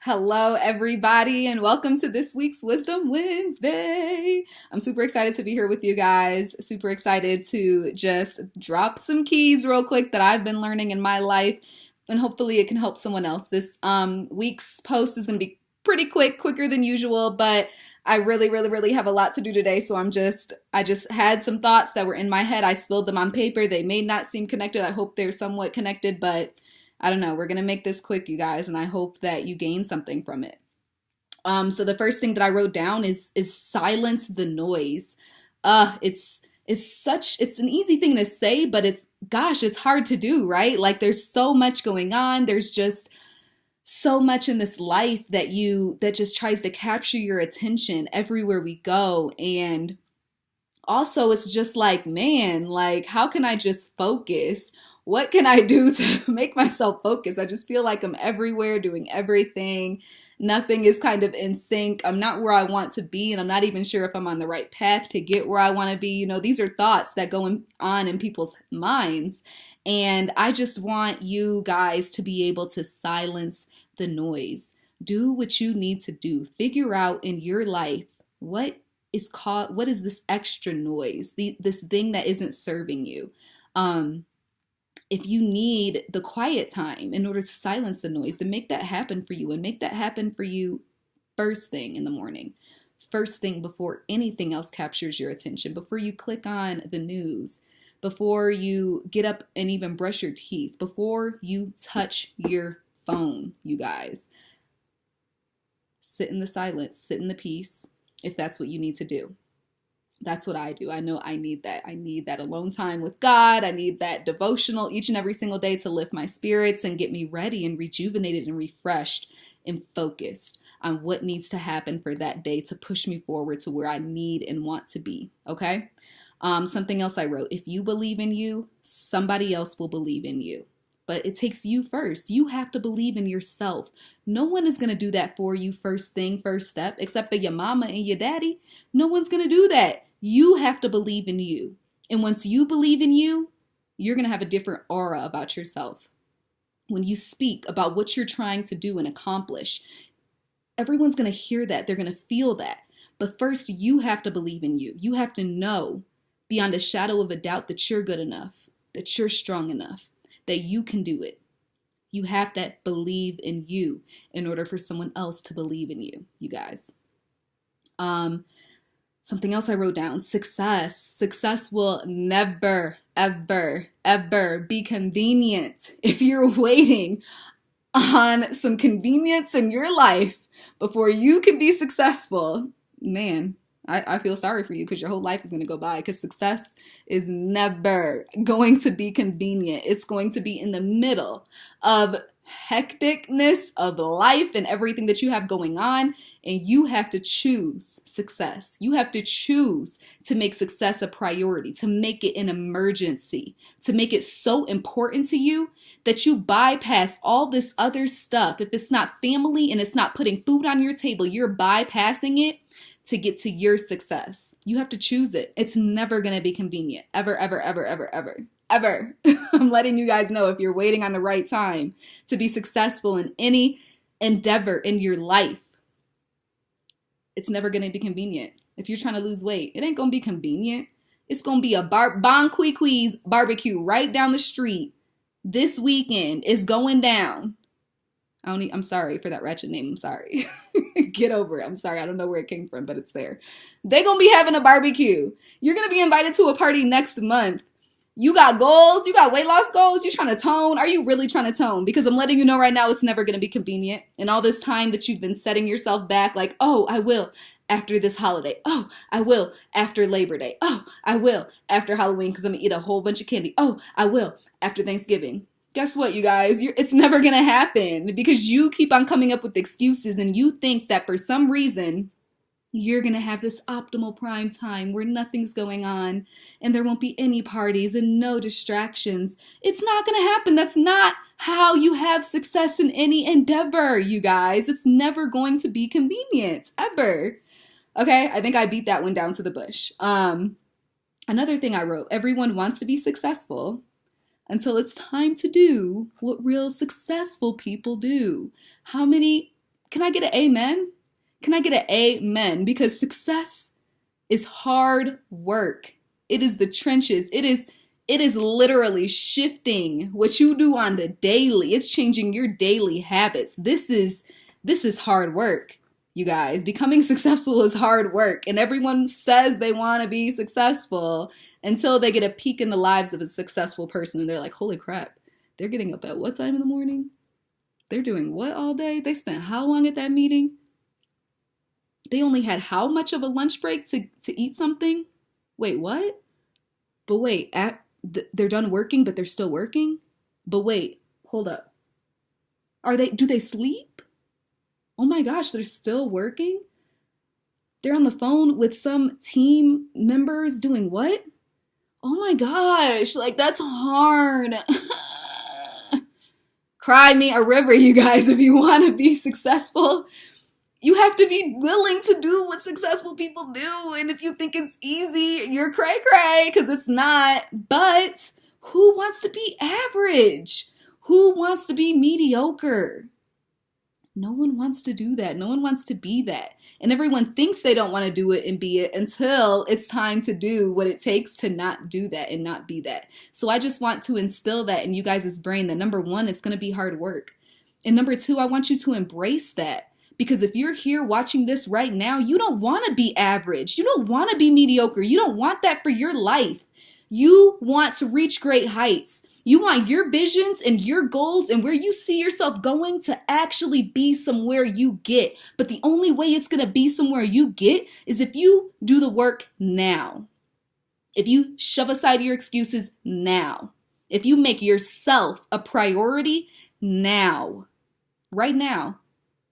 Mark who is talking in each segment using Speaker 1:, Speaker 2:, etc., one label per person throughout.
Speaker 1: Hello, everybody, and welcome to this week's Wisdom Wednesday. I'm super excited to be here with you guys. Super excited to just drop some keys real quick that I've been learning in my life, and hopefully it can help someone else. This week's post is going to be pretty quick, quicker than usual, but I really have a lot to do today. So I just had some thoughts that were in my head. I spilled them on paper. They may not seem connected. I hope they're somewhat connected, but I don't know. We're going to make this quick, you guys, and I hope that you gain something from it. So the first thing that I wrote down is silence the noise. It's an easy thing to say, but it's hard to do, right? Like there's so much going on. There's just so much in this life that just tries to capture your attention everywhere we go. And also it's just like, man, like how can I just focus? What can I do to make myself focus? I just feel like I'm everywhere doing everything. Nothing is kind of in sync. I'm not where I want to be, and I'm not even sure if I'm on the right path to get where I want to be. These are thoughts that on in people's minds. And I just want you guys to be able to silence the noise. Do what you need to do. Figure out in your life what is this extra noise, this thing that isn't serving you. If you need the quiet time in order to silence the noise, then make that happen for you, and make that happen for you first thing in the morning, first thing before anything else captures your attention, before you click on the news, before you get up and even brush your teeth, before you touch your phone, you guys. Sit in the silence, sit in the peace, if that's what you need to do. That's what I do. I know I need that. I need that alone time with God. I need that devotional each and every single day to lift my spirits and get me ready and rejuvenated and refreshed and focused on what needs to happen for that day to push me forward to where I need and want to be. Okay? Something else I wrote. If you believe in you, somebody else will believe in you. But it takes you first. You have to believe in yourself. No one is going to do that for you first thing, first step, except for your mama and your daddy. No one's going to do that. You have to believe in you. And once you believe in you, you're going to have a different aura about yourself. When you speak about what you're trying to do and accomplish, everyone's going to hear that. They're going to feel that. But first, you have to believe in you. You have to know beyond a shadow of a doubt that you're good enough, that you're strong enough, that you can do it. You have to believe in you in order for someone else to believe in you, you guys. Something else I wrote down, success. Success will never, ever be convenient. If you're waiting on some convenience in your life before you can be successful, man, I feel sorry for you, because your whole life is going to go by, because success is never going to be convenient. It's going to be in the middle of hecticness of life and everything that you have going on, and you have to choose success. You have to choose to make success a priority, to make it an emergency, to make it so important to you that you bypass all this other stuff. If it's not family and it's not putting food on your table, you're bypassing it to get to your success. You have to choose it. It's never going to be convenient. Ever. I'm letting you guys know, if you're waiting on the right time to be successful in any endeavor in your life, it's never going to be convenient. If you're trying to lose weight, it ain't going to be convenient. It's going to be a Bon Qui Qui's barbecue right down the street this weekend. It's going down. I'm sorry for that ratchet name. I'm sorry. Get over it. I'm sorry. I don't know where it came from, but it's there. They're going to be having a barbecue. You're going to be invited to a party next month. You got goals? You got weight loss goals? You trying to tone? Are you really trying to tone? Because I'm letting you know right now, it's never going to be convenient. And all this time that you've been setting yourself back, like, oh, I will after this holiday. Oh, I will after Labor Day. Oh, I will after Halloween because I'm going to eat a whole bunch of candy. Oh, I will after Thanksgiving. Guess what, you guys? It's never going to happen, because you keep on coming up with excuses, and you think that for some reason you're going to have this optimal prime time where nothing's going on and there won't be any parties and no distractions. It's not going to happen. That's not how you have success in any endeavor, you guys. It's never going to be convenient, ever. Okay, I think I beat that one down to the bush. Another thing I wrote, everyone wants to be successful until it's time to do what real successful people do. How many Can I get an amen? Can I get an amen? Because success is hard work. It is the trenches. It is literally shifting what you do on the daily. It's changing your daily habits. This is hard work, you guys. Becoming successful is hard work, and everyone says they want to be successful until they get a peek in the lives of a successful person and they're like, "Holy crap. They're getting up at what time in the morning? They're doing what all day? They spent how long at that meeting? They only had how much of a lunch break to eat something? Wait, what? But wait, they're done working, but they're still working? But wait, hold up. Do they sleep? Oh my gosh, they're still working? They're on the phone with some team members doing what? Oh my gosh, like that's hard." Cry me a river, you guys, if you want to be successful. You have to be willing to do what successful people do. And if you think it's easy, you're cray-cray, because it's not. But who wants to be average? Who wants to be mediocre? No one wants to do that. No one wants to be that. And everyone thinks they don't want to do it and be it until it's time to do what it takes to not do that and not be that. So I just want to instill that in you guys' brain that number one, it's going to be hard work. And number two, I want you to embrace that. Because if you're here watching this right now, you don't want to be average. You don't want to be mediocre. You don't want that for your life. You want to reach great heights. You want your visions and your goals and where you see yourself going to actually be somewhere you get. But the only way it's going to be somewhere you get is if you do the work now. If you shove aside your excuses now. If you make yourself a priority now. Right now.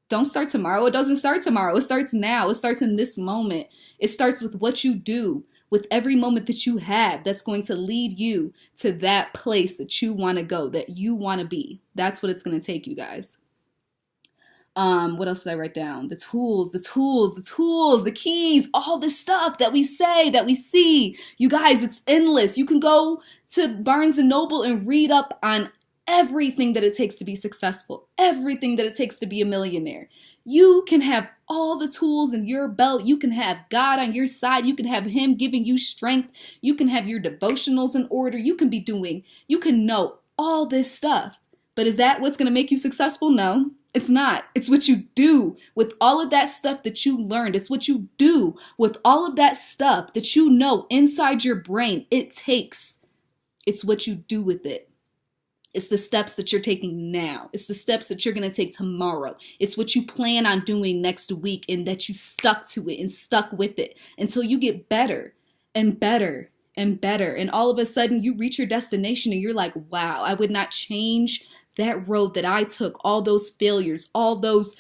Speaker 1: Don't start tomorrow. It doesn't start tomorrow. It starts now. It starts in this moment. It starts with what you do, with every moment that you have that's going to lead you to that place that you want to go, that you want to be. That's what it's going to take, you guys. What else did I write down? The tools, the keys, all this stuff that we say, that we see. You guys, it's endless. You can go to Barnes and Noble and read up on everything that it takes to be successful, everything that it takes to be a millionaire. You can have all the tools in your belt. You can have God on your side. You can have Him giving you strength. You can have your devotionals in order. You can know all this stuff. But is that what's going to make you successful? No, it's not. It's what you do with all of that stuff that you learned. It's what you do with all of that stuff that you know inside your brain. It's what you do with it. It's the steps that you're taking now. It's the steps that you're going to take tomorrow. It's what you plan on doing next week and that you stuck to it and stuck with it until you get better and better and better. And all of a sudden you reach your destination and you're like, wow, I would not change that road that I took, all those failures, all those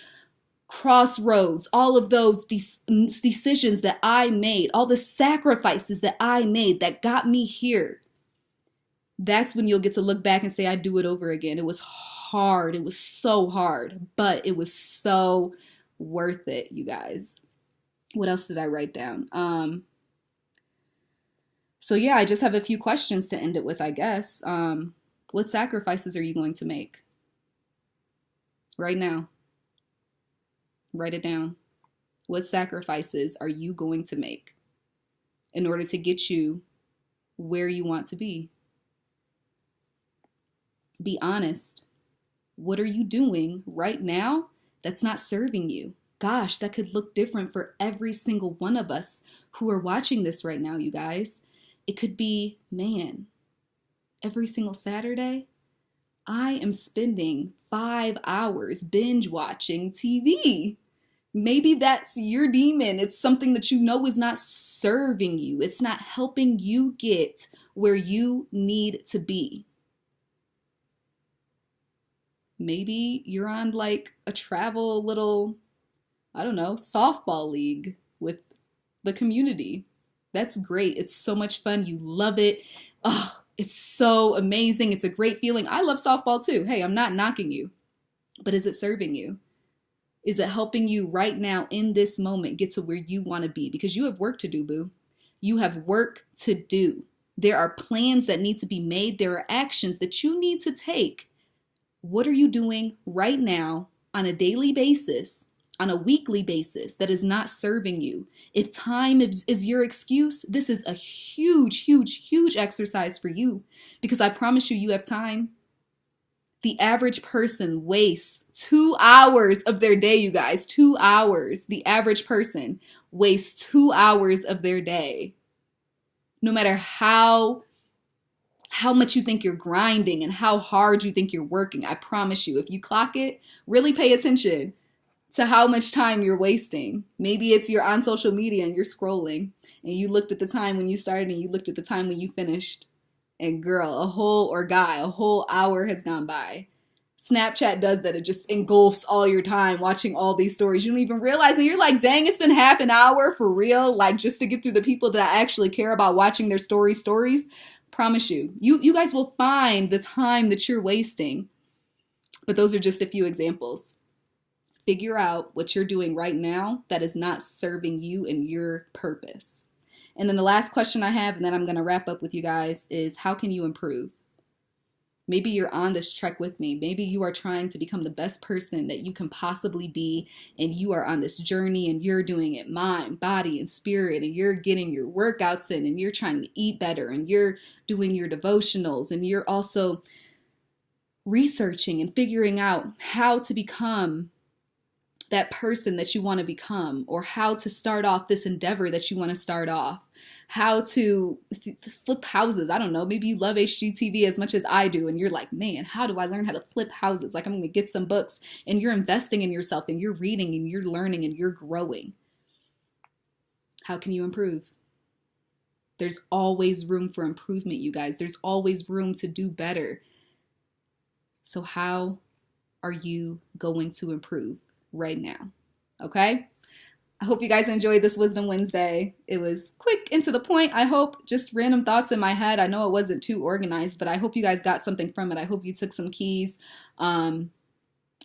Speaker 1: crossroads, all of those decisions that I made, all the sacrifices that I made that got me here. That's when you'll get to look back and say, I'd do it over again. It was hard. It was so hard, but it was so worth it, you guys. What else did I write down? So yeah, I just have a few questions to end it with, I guess. What sacrifices are you going to make? Right now. Write it down. What sacrifices are you going to make in order to get you where you want to be? Be honest. What are you doing right now that's not serving you? Gosh, that could look different for every single one of us who are watching this right now, you guys. It could be, man, every single Saturday, I am spending 5 hours binge watching TV. Maybe that's your demon. It's something that you know is not serving you. It's not helping you get where you need to be. Maybe you're on like a travel little, I don't know, softball league with the community. That's great. It's so much fun. You love it. Oh, it's so amazing. It's a great feeling. I love softball too. Hey, I'm not knocking you, but is it serving you? Is it helping you right now in this moment get to where you want to be? Because you have work to do, boo. You have work to do. There are plans that need to be made. There are actions that you need to take. What are you doing right now on a daily basis on a weekly basis that is not serving you. If time is your excuse, this is a huge, huge, huge exercise for you, because I promise you, you have time. The average person wastes 2 hours of their day, you guys. 2 hours. The average person wastes 2 hours of their day. No matter how much you think you're grinding and how hard you think you're working, I promise you, if you clock it, really pay attention to how much time you're wasting. Maybe it's you're on social media and you're scrolling and you looked at the time when you started and you looked at the time when you finished. And girl, a whole hour has gone by. Snapchat does that. It just engulfs all your time watching all these stories. You don't even realize it. You're like, dang, it's been half an hour for real. Like, just to get through the people that I actually care about watching their stories. Promise you, you guys will find the time that you're wasting. But those are just a few examples. Figure out what you're doing right now that is not serving you and your purpose. And then the last question I have, and then I'm going to wrap up with you guys, is how can you improve? Maybe you're on this trek with me. Maybe you are trying to become the best person that you can possibly be, and you are on this journey and you're doing it mind, body, and spirit, and you're getting your workouts in, and you're trying to eat better, and you're doing your devotionals, and you're also researching and figuring out how to become that person that you want to become, or how to start off this endeavor that you want to start off, how to flip houses. I don't know, maybe you love HGTV as much as I do, and you're like, man, how do I learn how to flip houses? Like, I'm going to get some books, and you're investing in yourself, and you're reading, and you're learning, and you're growing. How can you improve? There's always room for improvement, you guys. There's always room to do better. So how are you going to improve right now? Okay? I hope you guys enjoyed this Wisdom Wednesday. It was quick and to the point. I hope, just random thoughts in my head. I know it wasn't too organized, but I hope you guys got something from it. I hope you took some keys.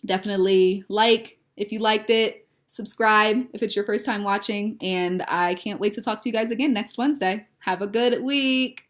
Speaker 1: Definitely like if you liked it. Subscribe if it's your first time watching. And I can't wait to talk to you guys again next Wednesday. Have a good week.